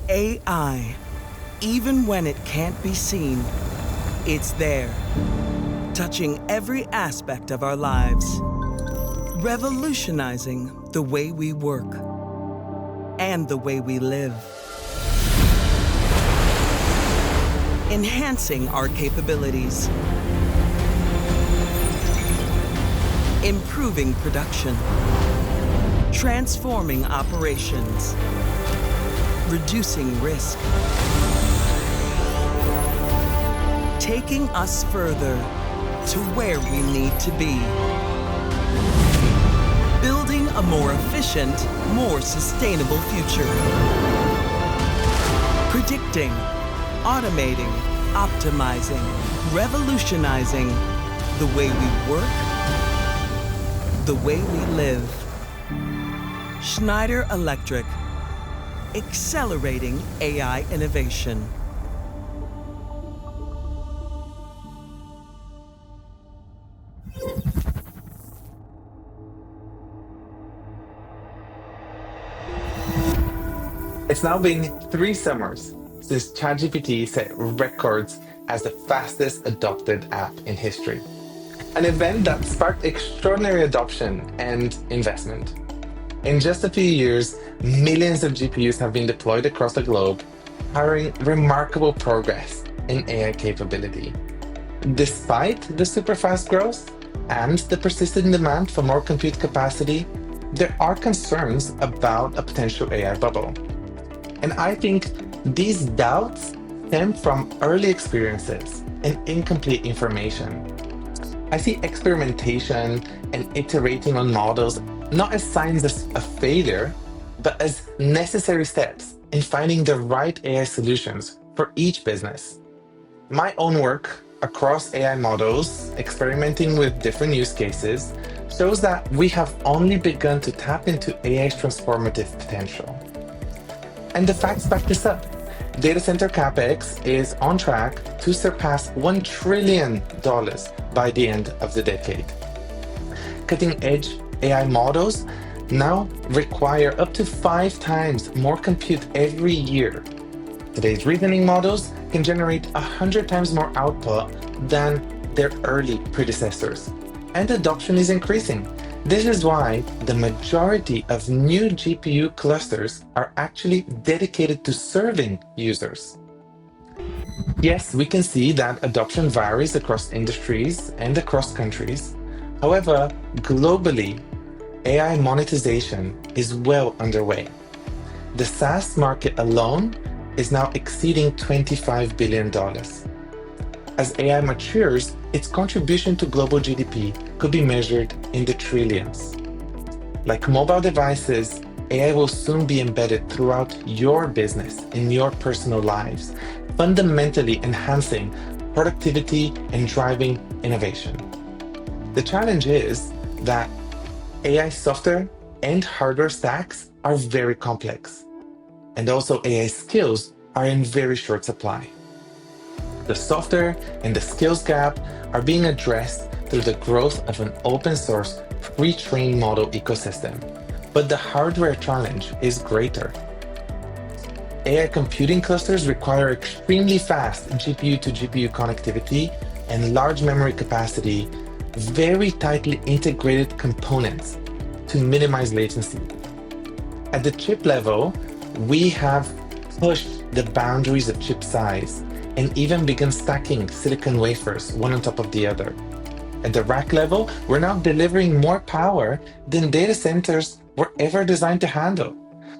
AI, even when it can't be seen, it's there, touching every aspect of our lives, revolutionizing the way we work and the way we live, enhancing our capabilities, improving production, transforming operations, reducing risk, taking us further to where we need to be, building a more efficient, more sustainable future, predicting, automating, optimizing, revolutionizing the way we work, the way we live. Schneider Electric, accelerating AI innovation. It's now been 3 summers since ChatGPT set records as the fastest adopted app in history. An event that sparked extraordinary adoption and investment. In just a few years, millions of GPUs have been deployed across the globe, powering remarkable progress in AI capability. Despite the super fast growth and the persistent demand for more compute capacity, there are concerns about a potential AI bubble. And I think these doubts stem from early experiences and incomplete information. I see experimentation and iterating on models not as signs of failure, but as necessary steps in finding the right AI solutions for each business. My own work across AI models, experimenting with different use cases, shows that we have only begun to tap into AI's transformative potential. And the facts back this up. Data center CapEx is on track to surpass $1 trillion by the end of the decade. Cutting-edge AI models now require up to 5 times more compute every year. Today's reasoning models can generate 100 times more output than their early predecessors, and adoption is increasing. This is why the majority of new GPU clusters are actually dedicated to serving users. Yes, we can see that adoption varies across industries and across countries. However, globally, AI monetization is well underway. The SaaS market alone is now exceeding $25 billion. As AI matures, its contribution to global GDP could be measured in the trillions. Like mobile devices, AI will soon be embedded throughout your business, in your personal lives, fundamentally enhancing productivity and driving innovation. The challenge is that AI software and hardware stacks are very complex, and also AI skills are in very short supply. The software and the skills gap are being addressed through the growth of an open source pre-trained model ecosystem, but the hardware challenge is greater. AI computing clusters require extremely fast GPU to GPU connectivity and large memory capacity, very tightly integrated components to minimize latency. At the chip level, we have pushed the boundaries of chip size and even begun stacking silicon wafers one on top of the other. At the rack level, we're now delivering more power than data centers were ever designed to handle.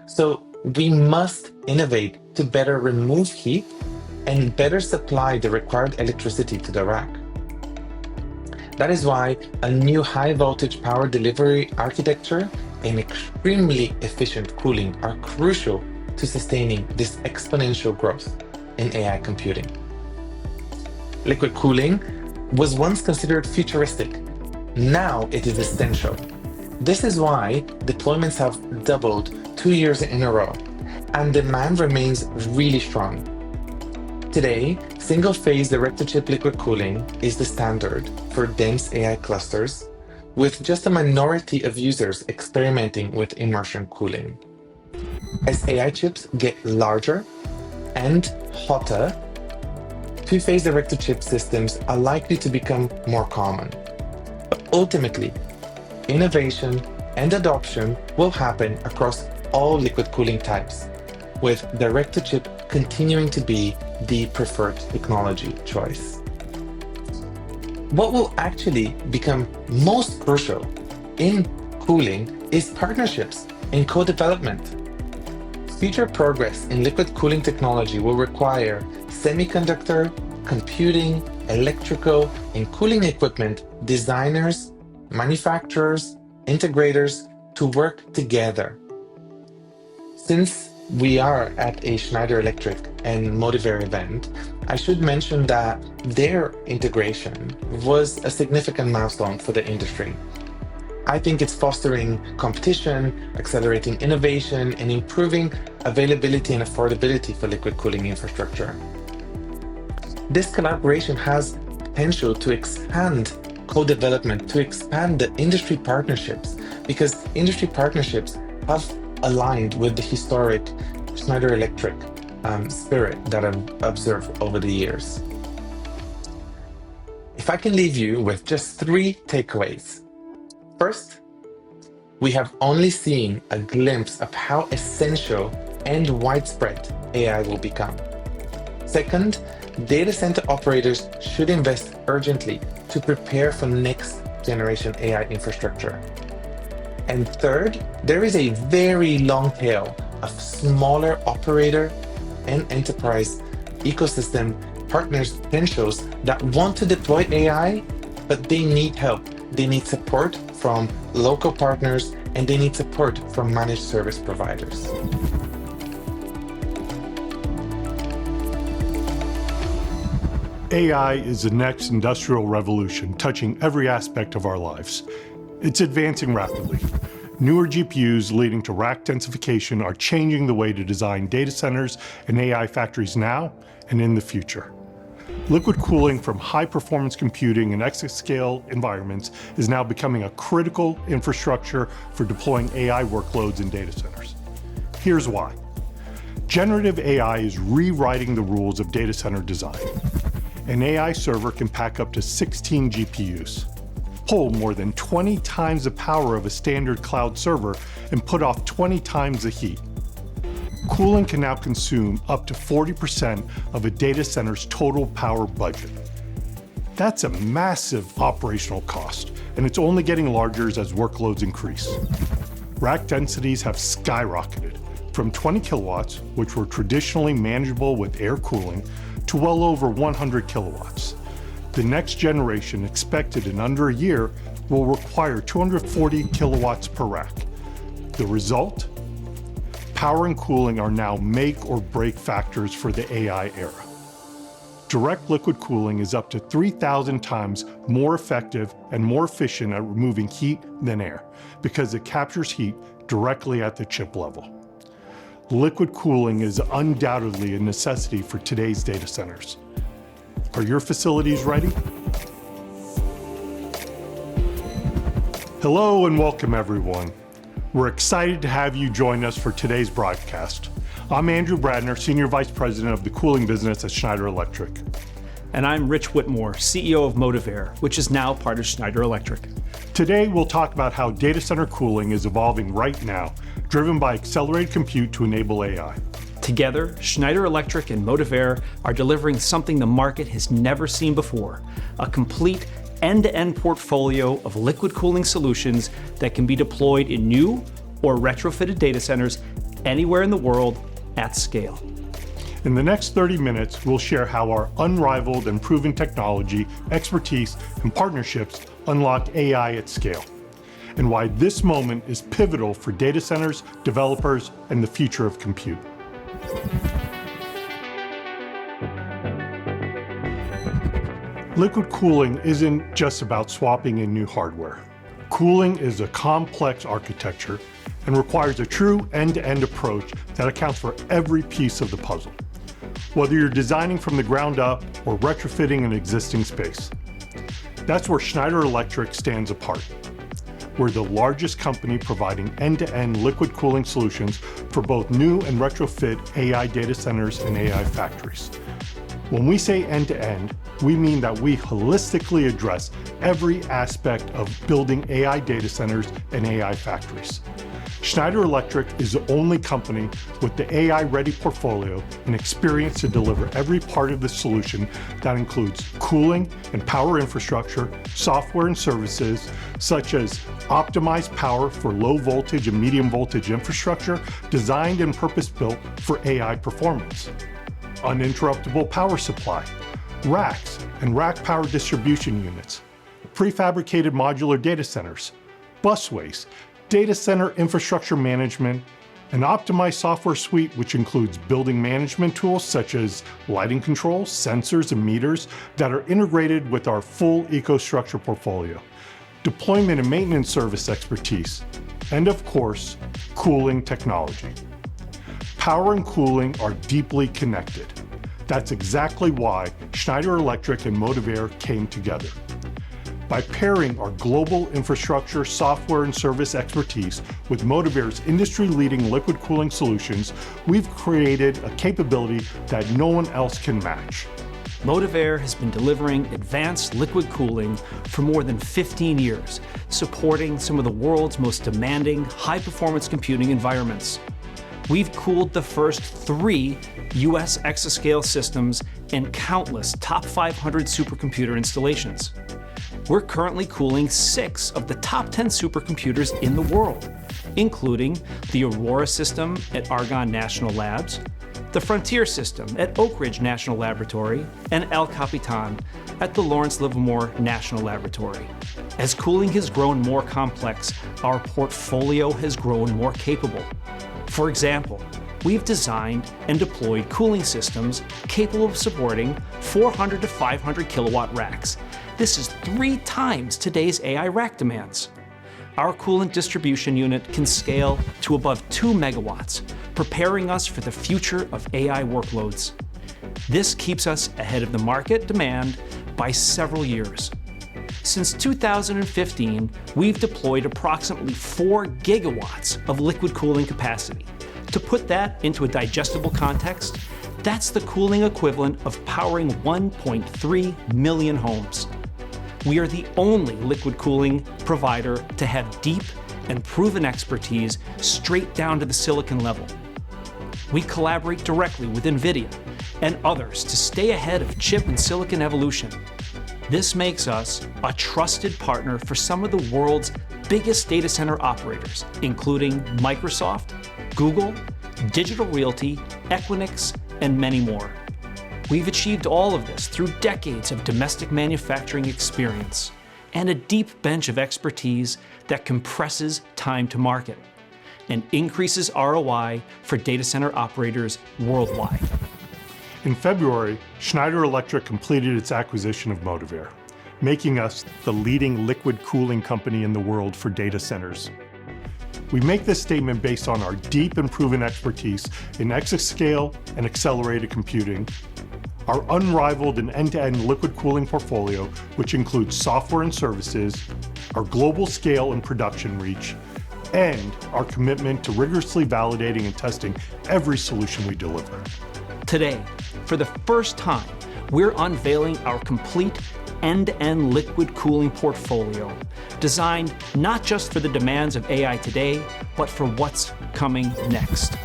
So we must innovate to better remove heat and better supply the required electricity to the rack. That is why a new high voltage power delivery architecture and extremely efficient cooling are crucial to sustaining this exponential growth in AI computing. Liquid cooling was once considered futuristic. Now it is essential. This is why deployments have doubled 2 years in a row, and demand remains really strong. Today, single-phase direct-to-chip liquid cooling is the standard for dense AI clusters, with just a minority of users experimenting with immersion cooling. As AI chips get larger and hotter, two-phase direct-to-chip systems are likely to become more common. But ultimately, innovation and adoption will happen across all liquid cooling types, with direct-to-chip continuing to be the preferred technology choice. What will actually become most crucial in cooling is partnerships and co-development. Future progress in liquid cooling technology will require semiconductor, computing, electrical, and cooling equipment designers, manufacturers, integrators to work together. Since we are at a Schneider Electric and Motive event, I should mention that their integration was a significant milestone for the industry. I think it's fostering competition, accelerating innovation, and improving availability and affordability for liquid cooling infrastructure. This collaboration has potential to expand co-development, to expand the industry partnerships, because industry partnerships have aligned with the historic Schneider Electric spirit that I've observed over the years. If I can leave you with just 3 takeaways. First, we have only seen a glimpse of how essential and widespread AI will become. Second, data center operators should invest urgently to prepare for next generation AI infrastructure. And third, there is a very long tail of smaller operator and enterprise ecosystem partners potentials that want to deploy AI, but they need help. They need support from local partners, and they need support from managed service providers. AI is the next industrial revolution touching every aspect of our lives. It's advancing rapidly. Newer GPUs leading to rack densification are changing the way to design data centers and AI factories now and in the future. Liquid cooling from high-performance computing and exascale environments is now becoming a critical infrastructure for deploying AI workloads in data centers. Here's why. Generative AI is rewriting the rules of data center design. An AI server can pack up to 16 GPUs, pull more than 20 times the power of a standard cloud server, and put off 20 times the heat. Cooling can now consume up to 40% of a data center's total power budget. That's a massive operational cost, and it's only getting larger as workloads increase. Rack densities have skyrocketed from 20 kilowatts, which were traditionally manageable with air cooling, to well over 100 kilowatts. The next generation, expected in under a year, will require 240 kilowatts per rack, The result? Power and cooling are now make or break factors for the AI era. Direct liquid cooling is up to 3,000 times more effective and more efficient at removing heat than air because it captures heat directly at the chip level. Liquid cooling is undoubtedly a necessity for today's data centers. Are your facilities ready? Hello and welcome everyone. We're excited to have you join us for today's broadcast. I'm Andrew Bradner, Senior Vice President of the Cooling Business at Schneider Electric. And I'm Rich Whitmore, CEO of Motive, which is now part of Schneider Electric. Today, we'll talk about how data center cooling is evolving right now, driven by accelerated compute to enable AI. Together, Schneider Electric and Motive are delivering something the market has never seen before, a complete end-to-end portfolio of liquid cooling solutions that can be deployed in new or retrofitted data centers anywhere in the world at scale. In the next 30 minutes, we'll share how our unrivaled and proven technology, expertise, and partnerships unlock AI at scale, and why this moment is pivotal for data centers, developers, and the future of compute. Liquid cooling isn't just about swapping in new hardware. Cooling is a complex architecture and requires a true end-to-end approach that accounts for every piece of the puzzle, whether you're designing from the ground up or retrofitting an existing space. That's where Schneider Electric stands apart. We're the largest company providing end-to-end liquid cooling solutions for both new and retrofit AI data centers and AI factories. When we say end-to-end, we mean that we holistically address every aspect of building AI data centers and AI factories. Schneider Electric is the only company with the AI-ready portfolio and experience to deliver every part of the solution that includes cooling and power infrastructure, software and services, such as optimized power for low voltage and medium voltage infrastructure designed and purpose-built for AI performance, uninterruptible power supply, racks and rack power distribution units, prefabricated modular data centers, busways, data center infrastructure management, an optimized software suite which includes building management tools such as lighting controls, sensors, and meters that are integrated with our full EcoStruxure portfolio, deployment and maintenance service expertise, and of course, cooling technology. Power and cooling are deeply connected. That's exactly why Schneider Electric and Motive came together. By pairing our global infrastructure, software, and service expertise with Motive's industry-leading liquid cooling solutions, we've created a capability that no one else can match. Motive has been delivering advanced liquid cooling for more than 15 years, supporting some of the world's most demanding high-performance computing environments. We've cooled the first 3 US exascale systems and countless top 500 supercomputer installations. We're currently cooling 6 of the top 10 supercomputers in the world, including the Aurora system at Argonne National Labs, the Frontier system at Oak Ridge National Laboratory, and El Capitan at the Lawrence Livermore National Laboratory. As cooling has grown more complex, our portfolio has grown more capable. For example, we've designed and deployed cooling systems capable of supporting 400 to 500 kilowatt racks. This is 3 times today's AI rack demands. Our coolant distribution unit can scale to above 2 megawatts, preparing us for the future of AI workloads. This keeps us ahead of the market demand by several years. Since 2015, we've deployed approximately 4 gigawatts of liquid cooling capacity. To put that into a digestible context, that's the cooling equivalent of powering 1.3 million homes. We are the only liquid cooling provider to have deep and proven expertise straight down to the silicon level. We collaborate directly with Nvidia and others to stay ahead of chip and silicon evolution. This makes us a trusted partner for some of the world's biggest data center operators, including Microsoft, Google, Digital Realty, Equinix, and many more. We've achieved all of this through decades of domestic manufacturing experience and a deep bench of expertise that compresses time to market. and increases ROI for data center operators worldwide. In February, Schneider Electric completed its acquisition of Motive, making us the leading liquid cooling company in the world for data centers. We make this statement based on our deep and proven expertise in exascale and accelerated computing, our unrivaled and end-to-end liquid cooling portfolio, which includes software and services, our global scale and production reach, and our commitment to rigorously validating and testing every solution we deliver. Today, for the first time, we're unveiling our complete end-to-end liquid cooling portfolio, designed not just for the demands of AI today, but for what's coming next.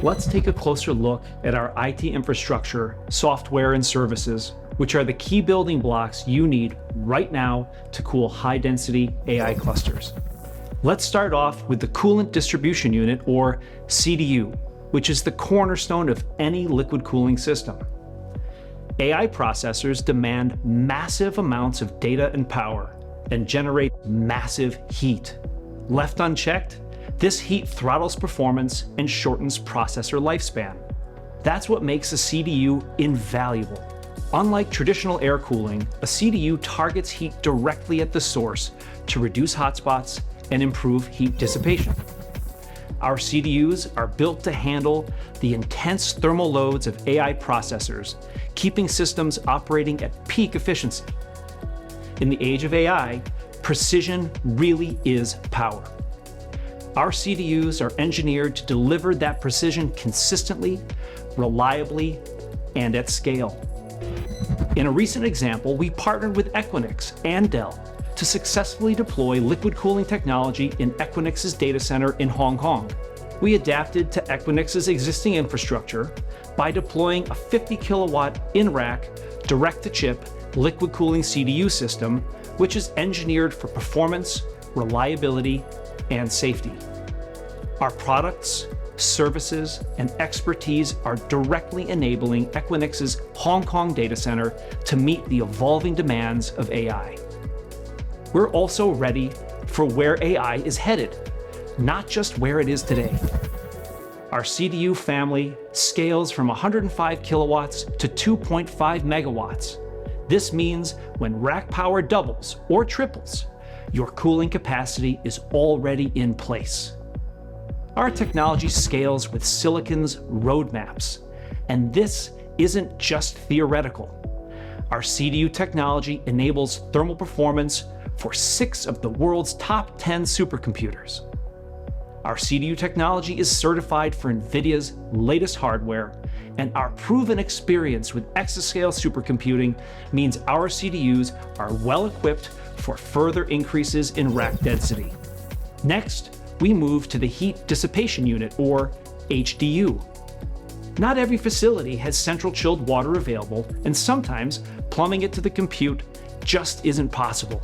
Let's take a closer look at our IT infrastructure, software, and services, which are the key building blocks you need right now to cool high-density AI clusters. Let's start off with the Coolant Distribution Unit, or CDU, which is the cornerstone of any liquid cooling system. AI processors demand massive amounts of data and power and generate massive heat. Left unchecked, this heat throttles performance and shortens processor lifespan. That's what makes a CDU invaluable. Unlike traditional air cooling, a CDU targets heat directly at the source to reduce hotspots and improve heat dissipation. Our CDUs are built to handle the intense thermal loads of AI processors, keeping systems operating at peak efficiency. In the age of AI, precision really is power. Our CDUs are engineered to deliver that precision consistently, reliably, and at scale. In a recent example, we partnered with Equinix and Dell to successfully deploy liquid cooling technology in Equinix's data center in Hong Kong. We adapted to Equinix's existing infrastructure by deploying a 50 kilowatt in-rack, direct-to-chip liquid cooling CDU system, which is engineered for performance, reliability, and safety. Our products, services, and expertise are directly enabling Equinix's Hong Kong data center to meet the evolving demands of AI. We're also ready for where AI is headed, not just where it is today. Our CDU family scales from 105 kilowatts to 2.5 megawatts. This means when rack power doubles or triples, your cooling capacity is already in place. Our technology scales with Silicon's roadmaps, and this isn't just theoretical. Our CDU technology enables thermal performance for 6 of the world's top 10 supercomputers. Our CDU technology is certified for Nvidia's latest hardware, and our proven experience with exascale supercomputing means our CDUs are well equipped for further increases in rack density. Next, we move to the Heat Dissipation Unit, or HDU. Not every facility has central chilled water available, and sometimes plumbing it to the compute just isn't possible.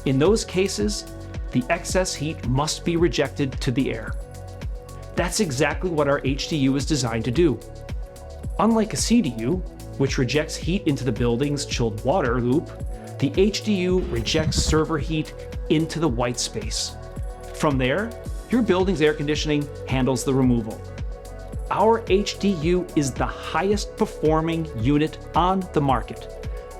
In those cases, the excess heat must be rejected to the air. That's exactly what our HDU is designed to do. Unlike a CDU, which rejects heat into the building's chilled water loop, the HDU rejects server heat into the white space. From there, your building's air conditioning handles the removal. Our HDU is the highest performing unit on the market,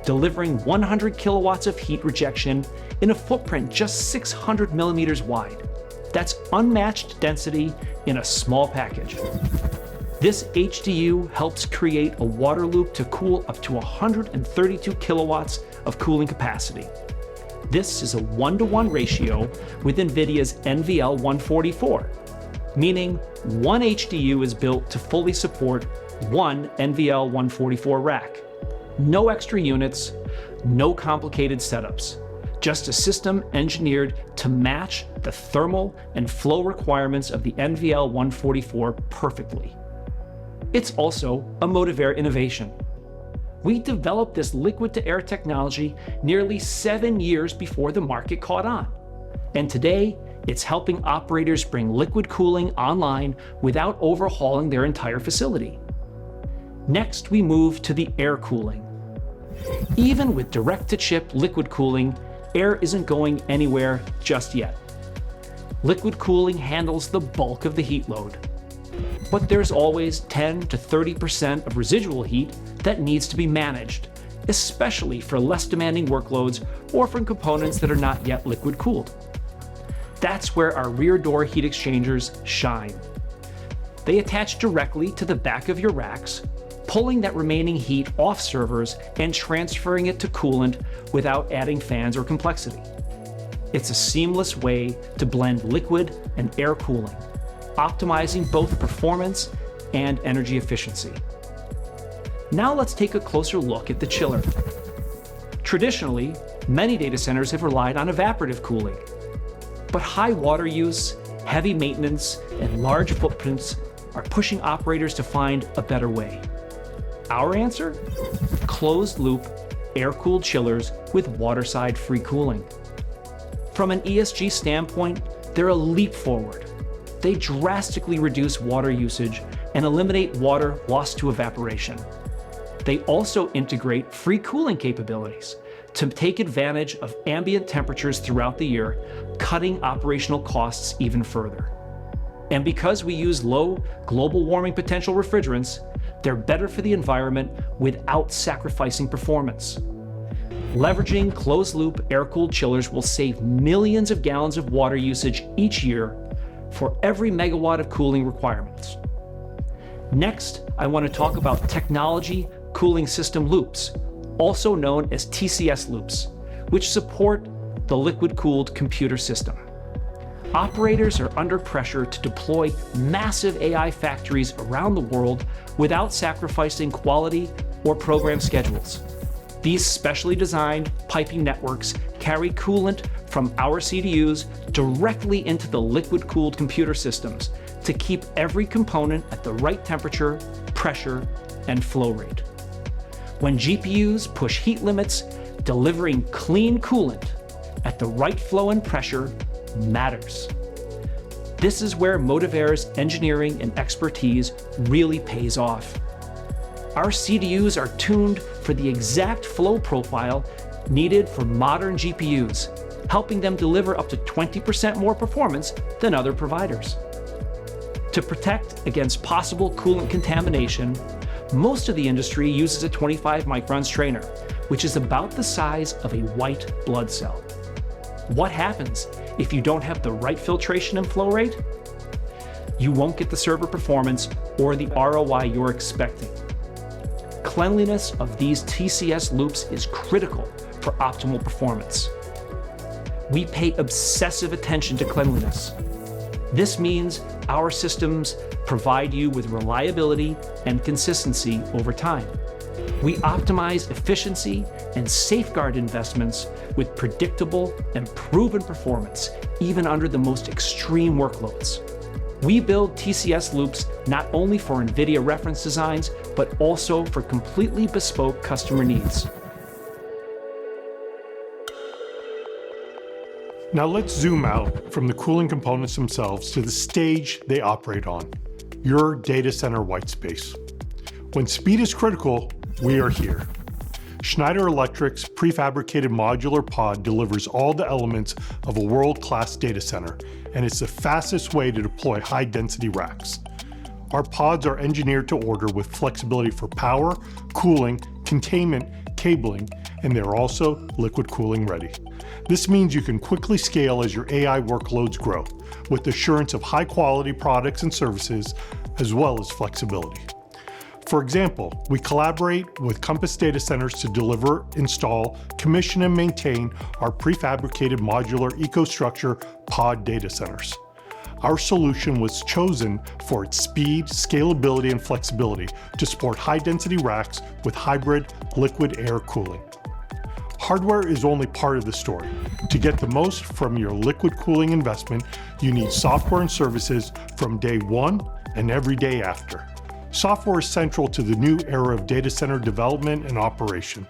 delivering 100 kilowatts of heat rejection in a footprint just 600 millimeters wide. That's unmatched density in a small package. This HDU helps create a water loop to cool up to 132 kilowatts of cooling capacity. This is a 1-to-1 ratio with Nvidia's NVL144, meaning one HDU is built to fully support one NVL144 rack. No extra units, no complicated setups, just a system engineered to match the thermal and flow requirements of the NVL144 perfectly. It's also a Motive innovation. We developed this liquid-to-air technology nearly 7 years before the market caught on. And today, it's helping operators bring liquid cooling online without overhauling their entire facility. Next, we move to the air cooling. Even with direct-to-chip liquid cooling, air isn't going anywhere just yet. Liquid cooling handles the bulk of the heat load. But there's always 10 to 30% of residual heat that needs to be managed, especially for less demanding workloads or from components that are not yet liquid cooled. That's where our rear door heat exchangers shine. They attach directly to the back of your racks, pulling that remaining heat off servers and transferring it to coolant without adding fans or complexity. It's a seamless way to blend liquid and air cooling, optimizing both performance and energy efficiency. Now let's take a closer look at the chiller. Traditionally, many data centers have relied on evaporative cooling, but high water use, heavy maintenance, and large footprints are pushing operators to find a better way. Our answer? Closed-loop, air-cooled chillers with waterside free cooling. From an ESG standpoint, they're a leap forward. They drastically reduce water usage and eliminate water lost to evaporation. They also integrate free cooling capabilities to take advantage of ambient temperatures throughout the year, cutting operational costs even further. And because we use low global warming potential refrigerants, they're better for the environment without sacrificing performance. Leveraging closed-loop air-cooled chillers will save millions of gallons of water usage each year for every megawatt of cooling requirements. Next, I want to talk about technology cooling system loops, also known as TCS loops, which support the liquid-cooled computer system. Operators are under pressure to deploy massive AI factories around the world without sacrificing quality or program schedules. These specially designed piping networks carry coolant from our CDUs directly into the liquid-cooled computer systems to keep every component at the right temperature, pressure, and flow rate. When GPUs push heat limits, delivering clean coolant at the right flow and pressure matters. This is where Motive's engineering and expertise really pays off. Our CDUs are tuned for the exact flow profile needed for modern GPUs, helping them deliver up to 20% more performance than other providers. To protect against possible coolant contamination, most of the industry uses a 25 micron strainer, which is about the size of a white blood cell. What happens if you don't have the right filtration and flow rate? You won't get the server performance or the ROI you're expecting. Cleanliness of these TCS loops is critical for optimal performance. We pay obsessive attention to cleanliness. This means our systems provide you with reliability and consistency over time. We optimize efficiency and safeguard investments with predictable and proven performance, even under the most extreme workloads. We build TCS loops not only for Nvidia reference designs, but also for completely bespoke customer needs. Now let's zoom out from the cooling components themselves to the stage they operate on, your data center white space. When speed is critical, we are here. Schneider Electric's prefabricated modular pod delivers all the elements of a world-class data center, and it's the fastest way to deploy high-density racks. Our pods are engineered to order with flexibility for power, cooling, containment, cabling, and they're also liquid cooling ready. This means you can quickly scale as your AI workloads grow, with assurance of high-quality products and services, as well as flexibility. For example, we collaborate with Compass Data Centers to deliver, install, commission, and maintain our prefabricated modular EcoStruxure pod data centers. Our solution was chosen for its speed, scalability, and flexibility to support high-density racks with hybrid liquid air cooling. Hardware is only part of the story. To get the most from your liquid cooling investment, you need software and services from day one and every day after. Software is central to the new era of data center development and operation.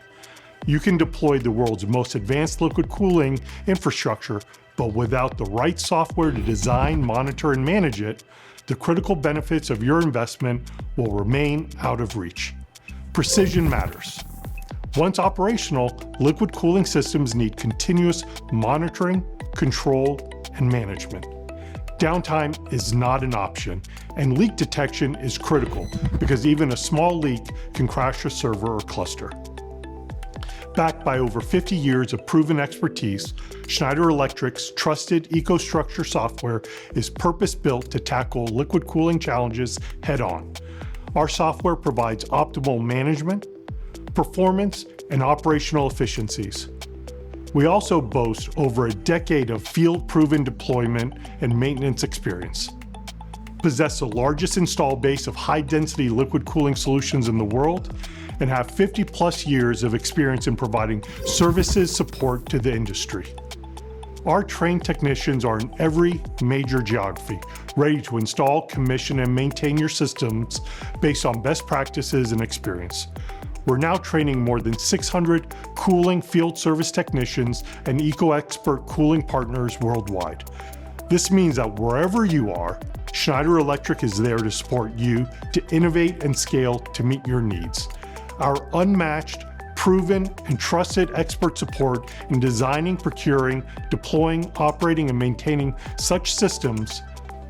You can deploy the world's most advanced liquid cooling infrastructure, but without the right software to design, monitor, and manage it, the critical benefits of your investment will remain out of reach. Precision matters. Once operational, liquid cooling systems need continuous monitoring, control, and management. Downtime is not an option, and leak detection is critical because even a small leak can crash a server or cluster. Backed by over 50 years of proven expertise, Schneider Electric's trusted EcoStruxure software is purpose-built to tackle liquid cooling challenges head-on. Our software provides optimal management, performance, and operational efficiencies. We also boast over a decade of field-proven deployment and maintenance experience, possess the largest install base of high-density liquid cooling solutions in the world, and have 50+ years of experience in providing services support to the industry. Our trained technicians are in every major geography, ready to install, commission, and maintain your systems based on best practices and experience. We're now training more than 600 cooling field service technicians and EcoExpert cooling partners worldwide. This means that wherever you are, Schneider Electric is there to support you to innovate and scale to meet your needs. Our unmatched, proven, and trusted expert support in designing, procuring, deploying, operating, and maintaining such systems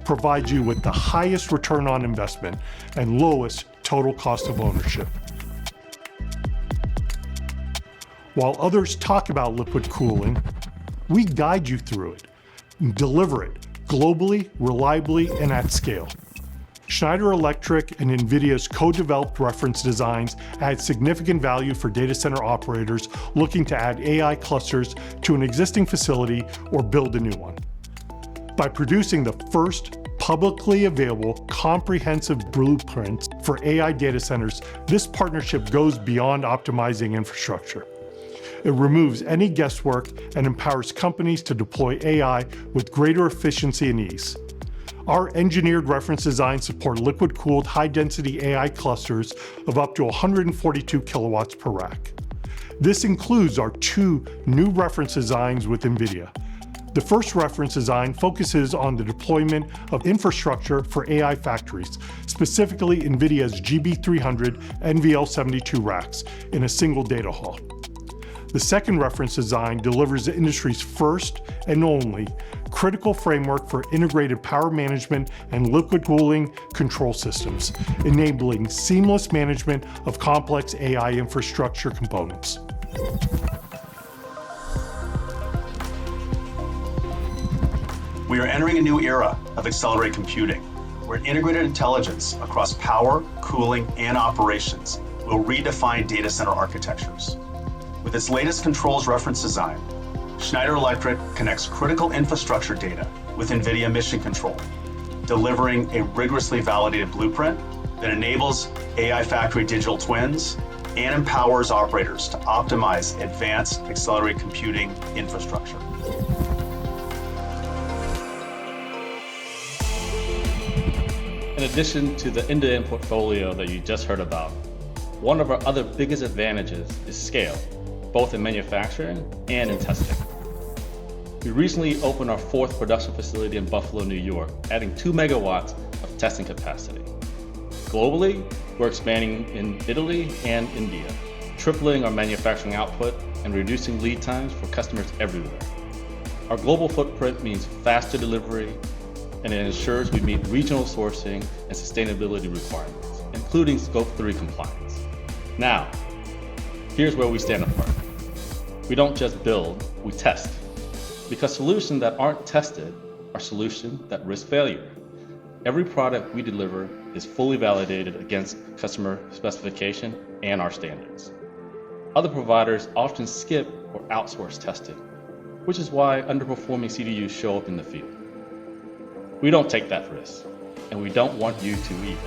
provides you with the highest return on investment and lowest total cost of ownership. While others talk about liquid cooling, we guide you through it and deliver it globally, reliably, and at scale. Schneider Electric and Nvidia's co-developed reference designs add significant value for data center operators looking to add AI clusters to an existing facility or build a new one. By producing the first publicly available comprehensive blueprints for AI data centers, this partnership goes beyond optimizing infrastructure. It removes any guesswork and empowers companies to deploy AI with greater efficiency and ease. Our engineered reference designs support liquid-cooled high-density AI clusters of up to 142 kilowatts per rack. This includes our 2 new reference designs with Nvidia. The first reference design focuses on the deployment of infrastructure for AI factories, specifically Nvidia's GB300 NVL72 racks in a single data hall. The second reference design delivers the industry's first and only critical framework for integrated power management and liquid cooling control systems, enabling seamless management of complex AI infrastructure components. We are entering a new era of accelerated computing, where integrated intelligence across power, cooling, and operations will redefine data center architectures. With its latest controls reference design, Schneider Electric connects critical infrastructure data with Nvidia Mission Control, delivering a rigorously validated blueprint that enables AI factory digital twins and empowers operators to optimize advanced accelerated computing infrastructure. In addition to the end-to-end portfolio that you just heard about, one of our other biggest advantages is scale, both in manufacturing and in testing. We recently opened our 4th production facility in Buffalo, New York, adding 2 megawatts of testing capacity. Globally, we're expanding in Italy and India, tripling our manufacturing output and reducing lead times for customers everywhere. Our global footprint means faster delivery, and it ensures we meet regional sourcing and sustainability requirements, including Scope 3 compliance. Now, here's where we stand apart. We don't just build, we test. Because solutions that aren't tested are solutions that risk failure. Every product we deliver is fully validated against customer specification and our standards. Other providers often skip or outsource testing, which is why underperforming CDUs show up in the field. We don't take that risk, and we don't want you to either.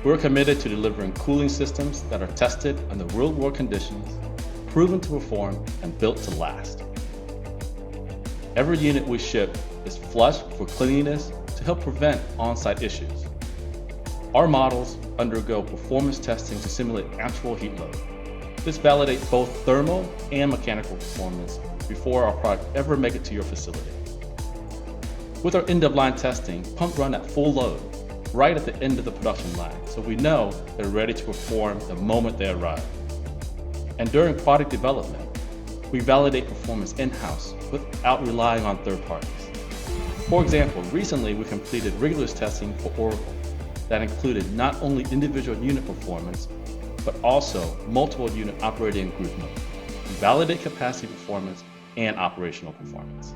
We're committed to delivering cooling systems that are tested under real-world conditions, proven to perform, and built to last. Every unit we ship is flushed for cleanliness to help prevent on-site issues. Our models undergo performance testing to simulate actual heat load. This validates both thermal and mechanical performance before our product ever makes it to your facility. With our end-of-line testing, pumps run at full load, right at the end of the production line, so we know they're ready to perform the moment they arrive. And during product development, we validate performance in-house without relying on third parties. For example, recently we completed rigorous testing for Oracle that included not only individual unit performance, but also multiple unit operating group mode. We validate capacity performance and operational performance.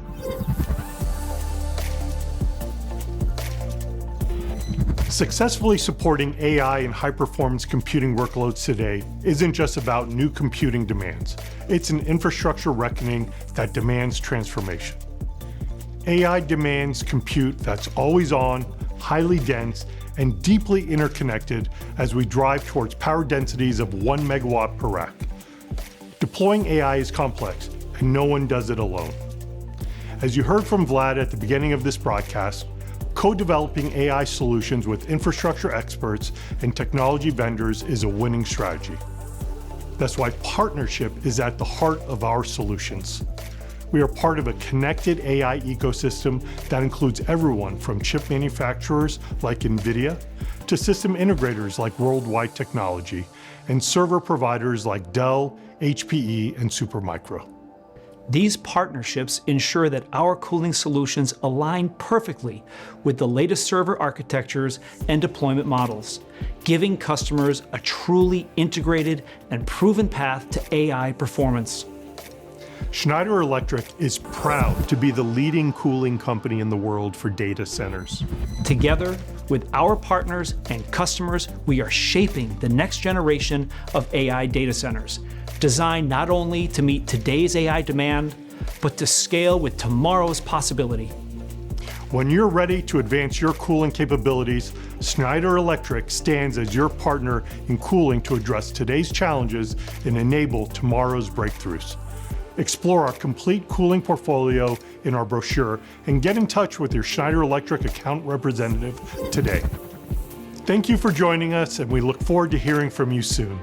Successfully supporting AI and high-performance computing workloads today isn't just about new computing demands. It's an infrastructure reckoning that demands transformation. AI demands compute that's always on, highly dense, and deeply interconnected as we drive towards power densities of 1 megawatt per rack. Deploying AI is complex, and no one does it alone. As you heard from Vlad at the beginning of this broadcast, co-developing AI solutions with infrastructure experts and technology vendors is a winning strategy. That's why partnership is at the heart of our solutions. We are part of a connected AI ecosystem that includes everyone from chip manufacturers like Nvidia to system integrators like Worldwide Technology and server providers like Dell, HPE, and Supermicro. These partnerships ensure that our cooling solutions align perfectly with the latest server architectures and deployment models, giving customers a truly integrated and proven path to AI performance. Schneider Electric is proud to be the leading cooling company in the world for data centers. Together with our partners and customers, we are shaping the next generation of AI data centers, designed not only to meet today's AI demand, but to scale with tomorrow's possibility. When you're ready to advance your cooling capabilities, Schneider Electric stands as your partner in cooling to address today's challenges and enable tomorrow's breakthroughs. Explore our complete cooling portfolio in our brochure and get in touch with your Schneider Electric account representative today. Thank you for joining us, and we look forward to hearing from you soon.